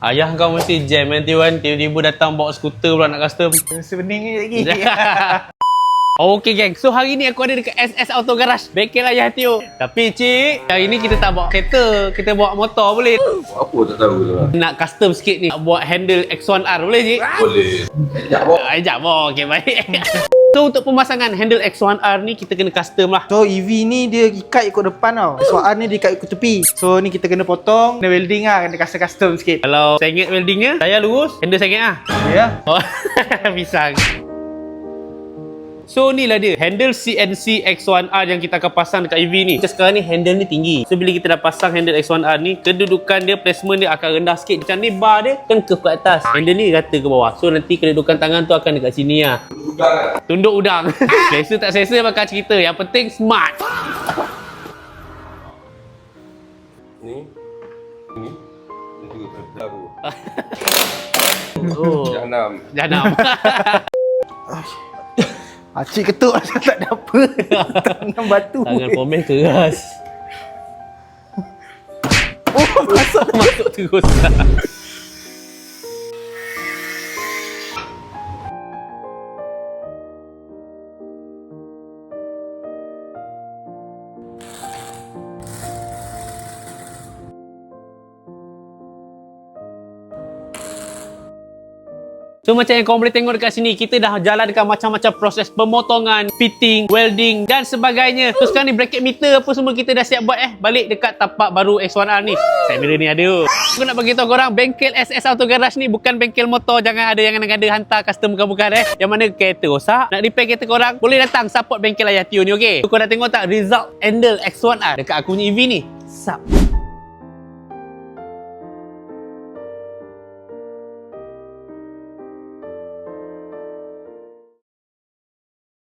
Ayah kau mesti jam nanti Wan. Tiba-tiba datang bawa skuter pula nak custom. Sebening lagi. Okey geng, so hari ni aku ada dekat SS Auto Garage, bengkel Ayah Tio. Tapi cik, hari ni kita tak bawa kereta, kita bawa motor boleh? Apa tak tahu tu lah. Nak custom sikit ni, nak buat handle X1R boleh cik? Boleh. Sekejap bok. Sekejap bok, okey baik. So untuk pemasangan handle X1R ni kita kena custom lah. So EV ni dia ikat ikut depan tau. SWR ni dia ikat ikut tepi. So ni kita kena potong, kena welding lah, kena custom sikit. Kalau sengit weldingnya, saya lurus, handle sengit lah. Ya. Oh, pisang. So ni lah dia, handle CNC X1R yang kita akan pasang dekat EV ni. Macam sekarang ni handle ni tinggi. So bila kita dah pasang handle X1R ni, kedudukan dia, placement dia akan rendah sikit. Macam ni bar dia kan ke atas. Handle ni rata ke bawah. So nanti kedudukan tangan tu akan dekat sini lah. Tunduk udang. Selesa tak selesa bakal cerita. Yang penting smart. Ni. Ni. Ni juga baru. Oh. Jahanam. Jahanam. Cik ketuk macam tak ada apa. Tangan batu. Tangan pomel keras. Oh, Masuk terus. So macam yang korang boleh tengok dekat sini, kita dah jalankan macam-macam proses pemotongan, fitting, welding dan sebagainya. So sekarang ni bracket meter apa semua kita dah siap buat balik dekat tapak baru X1R ni. Side mirror ni ada. Aku nak bagi tahu korang, bengkel SS Auto Garage ni bukan bengkel motor. Jangan ada yang ada hantar custom bukan yang mana kereta rosak, nak repair kereta korang, boleh datang support bengkel Ayah Tio ni, okey. So, korang nak tengok tak result handle X1R dekat aku punya EV ni? Sup.